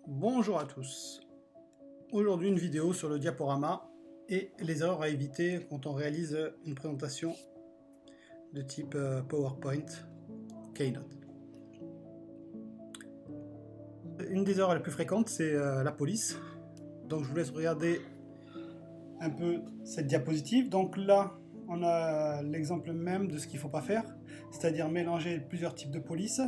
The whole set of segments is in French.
Bonjour à tous. Aujourd'hui une vidéo sur le diaporama et les erreurs à éviter quand on réalise une présentation de type PowerPoint, Keynote. Une des erreurs les plus fréquentes, c'est la police. Donc je vous laisse regarder un peu cette diapositive. Donc là, on a l'exemple même de ce qu'il ne faut pas faire, c'est-à-dire mélanger plusieurs types de police.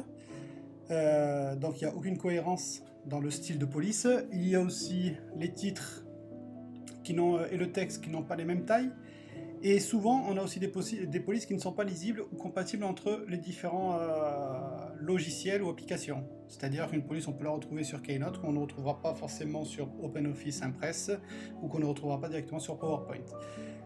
Donc il n'y a aucune cohérence dans le style de police. Il y a aussi les titres et le texte qui n'ont pas les mêmes tailles. Et souvent, on a aussi des polices qui ne sont pas lisibles ou compatibles entre les différents logiciels ou applications. C'est-à-dire qu'une police, on peut la retrouver sur Keynote, qu'on ne retrouvera pas forcément sur OpenOffice Impress, ou qu'on ne retrouvera pas directement sur PowerPoint.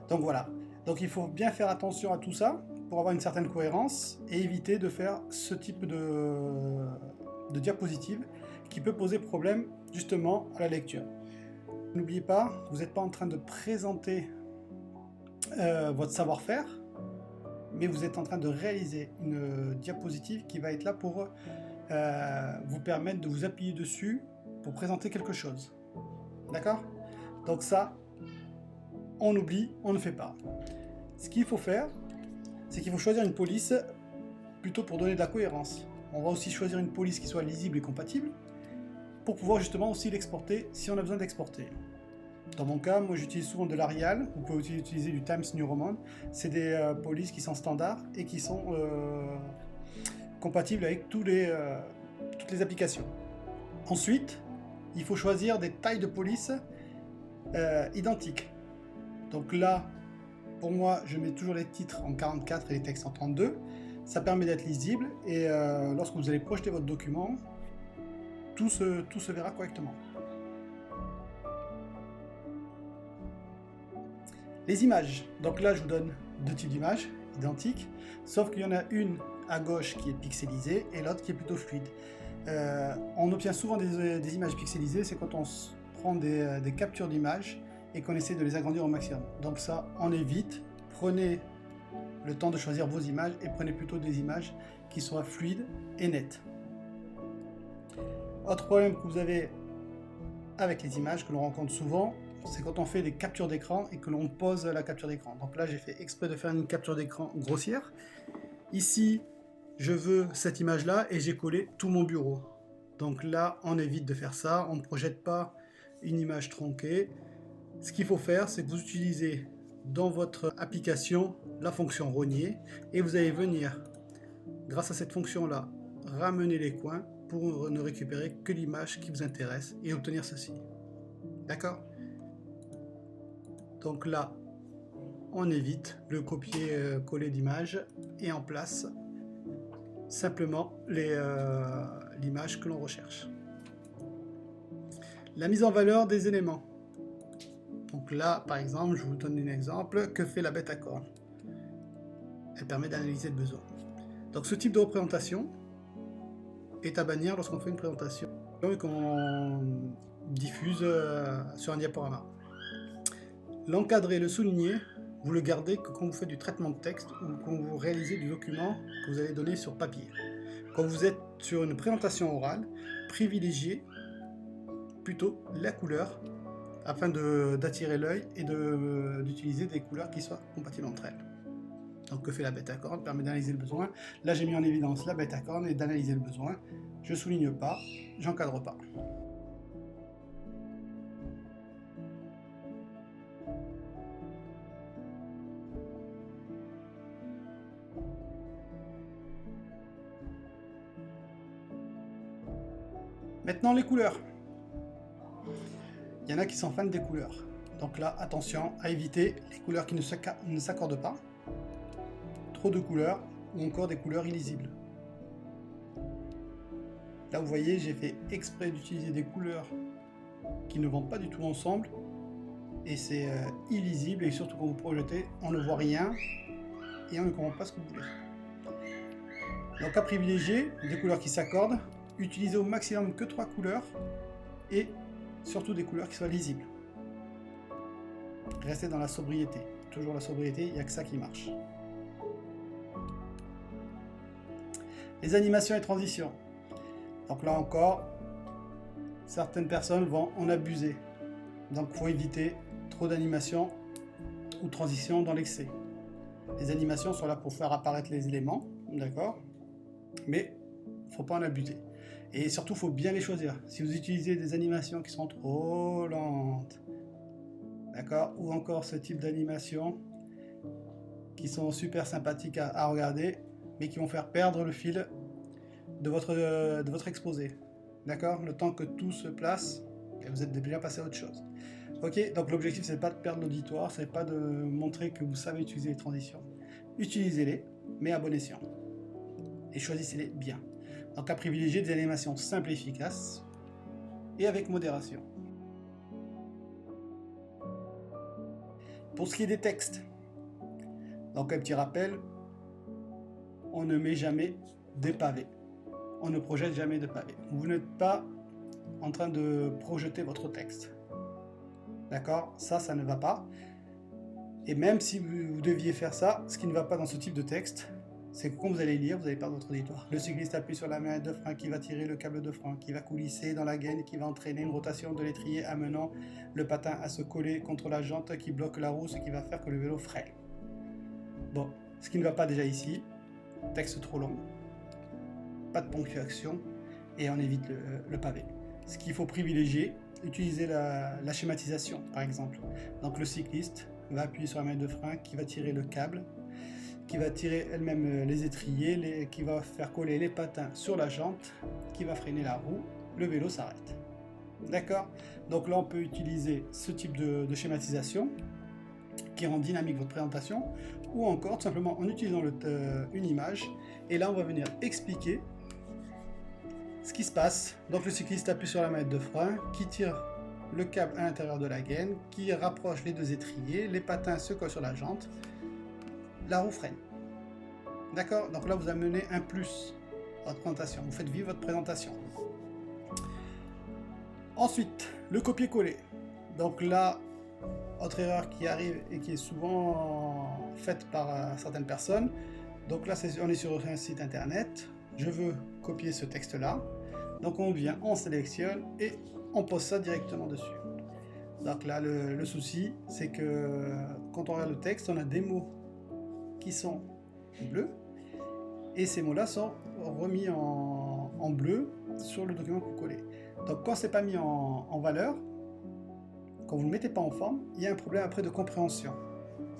Donc voilà. Donc il faut bien faire attention à tout ça, pour avoir une certaine cohérence, et éviter de faire ce type de diapositive, qui peut poser problème, justement, à la lecture. N'oubliez pas, vous n'êtes pas en train de présenter votre savoir-faire, mais vous êtes en train de réaliser une diapositive qui va être là pour vous permettre de vous appuyer dessus pour présenter quelque chose. D'accord? Donc ça, on oublie, on ne fait pas. Ce qu'il faut faire, c'est qu'il faut choisir une police plutôt pour donner de la cohérence. On va aussi choisir une police qui soit lisible et compatible pour pouvoir justement aussi l'exporter si on a besoin d'exporter. Dans mon cas, moi j'utilise souvent de l'Arial, vous pouvez aussi utiliser du Times New Roman. C'est des polices qui sont standards et qui sont compatibles avec toutes les applications. Ensuite, il faut choisir des tailles de police identiques. Donc là, pour moi, je mets toujours les titres en 44 et les textes en 32. Ça permet d'être lisible et lorsque vous allez projeter votre document, tout se verra correctement. Les images, donc là je vous donne deux types d'images identiques, sauf qu'il y en a une à gauche qui est pixelisée et l'autre qui est plutôt fluide. On obtient souvent des images pixelisées, c'est quand on prend des captures d'images et qu'on essaie de les agrandir au maximum. Donc ça, on évite, prenez le temps de choisir vos images et prenez plutôt des images qui soient fluides et nettes. Autre problème que vous avez avec les images que l'on rencontre souvent, c'est quand on fait des captures d'écran et que l'on pose la capture d'écran. Donc là, j'ai fait exprès de faire une capture d'écran grossière. Ici, je veux cette image-là et j'ai collé tout mon bureau. Donc là, on évite de faire ça, on ne projette pas une image tronquée. Ce qu'il faut faire, c'est que vous utilisez dans votre application la fonction rogner et vous allez venir, grâce à cette fonction-là, ramener les coins pour ne récupérer que l'image qui vous intéresse et obtenir ceci. D'accord ? Donc là, on évite le copier-coller d'image et en place simplement l'image que l'on recherche. La mise en valeur des éléments. Donc là, par exemple, je vous donne un exemple. Que fait la bête à cornes? Elle permet d'analyser le besoin. Donc ce type de représentation est à bannir lorsqu'on fait une présentation et qu'on diffuse sur un diaporama. L'encadrer, le souligner, vous le gardez que quand vous faites du traitement de texte ou quand vous réalisez du document que vous allez donner sur papier. Quand vous êtes sur une présentation orale, privilégiez plutôt la couleur afin d'attirer l'œil et d'utiliser des couleurs qui soient compatibles entre elles. Donc que fait la bête à cornes permet d'analyser le besoin. Là j'ai mis en évidence la bête à cornes et d'analyser le besoin. Je souligne pas, j'encadre pas. Maintenant les couleurs. Il y en a qui sont fans des couleurs. Donc là, attention à éviter les couleurs qui ne s'accordent pas. Trop de couleurs ou encore des couleurs illisibles. Là vous voyez, j'ai fait exprès d'utiliser des couleurs qui ne vont pas du tout ensemble. Et c'est illisible et surtout quand vous projetez, on ne voit rien et on ne comprend pas ce que vous voulez. Donc à privilégier des couleurs qui s'accordent. Utilisez au maximum que 3 couleurs et surtout des couleurs qui soient lisibles. Restez dans la sobriété. Toujours la sobriété, il n'y a que ça qui marche. Les animations et transitions. Donc là encore, certaines personnes vont en abuser. Donc il faut éviter trop d'animations ou transitions dans l'excès. Les animations sont là pour faire apparaître les éléments, d'accord? Mais il ne faut pas en abuser. Et surtout, il faut bien les choisir. Si vous utilisez des animations qui sont trop lentes, d'accord? Ou encore ce type d'animation qui sont super sympathiques à regarder, mais qui vont faire perdre le fil de votre exposé. D'accord? Le temps que tout se place, et vous êtes déjà passé à autre chose. Ok, donc l'objectif, c'est pas de perdre l'auditoire, c'est pas de montrer que vous savez utiliser les transitions. Utilisez-les, mais à bon escient. Et choisissez-les bien. Donc à privilégier des animations simples et efficaces, et avec modération. Pour ce qui est des textes, donc un petit rappel, on ne met jamais des pavés. On ne projette jamais de pavés. Vous n'êtes pas en train de projeter votre texte. D'accord? Ça ne va pas. Et même si vous deviez faire ça, ce qui ne va pas dans ce type de texte, c'est que quand vous allez lire, vous allez perdre votre auditoire. Le cycliste appuie sur la manette de frein qui va tirer le câble de frein, qui va coulisser dans la gaine, qui va entraîner une rotation de l'étrier amenant le patin à se coller contre la jante qui bloque la roue, ce qui va faire que le vélo freine. Bon, ce qui ne va pas déjà ici, texte trop long, pas de ponctuation, et on évite le pavé. Ce qu'il faut privilégier, utiliser la schématisation par exemple. Donc le cycliste va appuyer sur la manette de frein qui va tirer le câble, qui va tirer elle-même les étriers, qui va faire coller les patins sur la jante, qui va freiner la roue, le vélo s'arrête. D'accord? Donc là on peut utiliser ce type de schématisation qui rend dynamique votre présentation, ou encore tout simplement en utilisant une image, et là on va venir expliquer ce qui se passe. Donc le cycliste appuie sur la manette de frein, qui tire le câble à l'intérieur de la gaine, qui rapproche les deux étriers, les patins se collent sur la jante, la roue freine. D'accord? Donc là vous amenez un plus à votre présentation, vous faites vivre votre présentation. Ensuite, le copier-coller. Donc là, autre erreur qui arrive et qui est souvent faite par certaines personnes. Donc là, on est sur un site internet. Je veux copier ce texte-là. Donc on vient, on sélectionne et on pose ça directement dessus. Donc là, le souci, c'est que quand on regarde le texte, on a des mots qui sont bleus et ces mots-là sont remis en bleu sur le document que vous collez. Donc quand c'est pas mis en valeur, quand vous ne le mettez pas en forme, il y a un problème après de compréhension.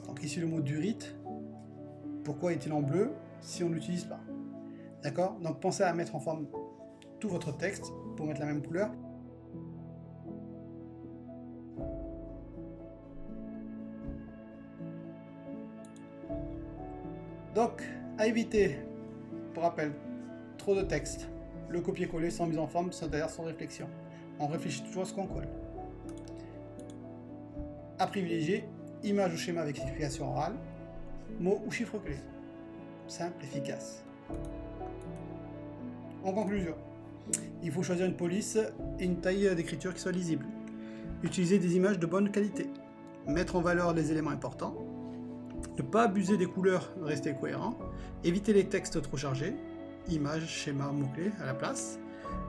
Donc ici le mot durite, pourquoi est-il en bleu si on ne l'utilise pas? D'accord? Donc pensez à mettre en forme tout votre texte pour mettre la même couleur. Donc à éviter, pour rappel, trop de texte, le copier-coller sans mise en forme, c'est-à-dire sans réflexion. On réfléchit toujours à ce qu'on colle. À privilégier, image ou schéma avec explication orale, mots ou chiffres clés. Simple, efficace. En conclusion, il faut choisir une police et une taille d'écriture qui soit lisible. Utiliser des images de bonne qualité. Mettre en valeur les éléments importants. Ne pas abuser des couleurs, rester cohérent. Éviter les textes trop chargés. Images, schémas, mots-clés à la place.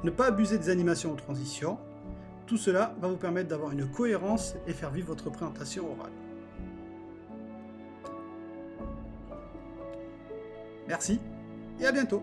Ne pas abuser des animations ou transitions. Tout cela va vous permettre d'avoir une cohérence et faire vivre votre présentation orale. Merci et à bientôt.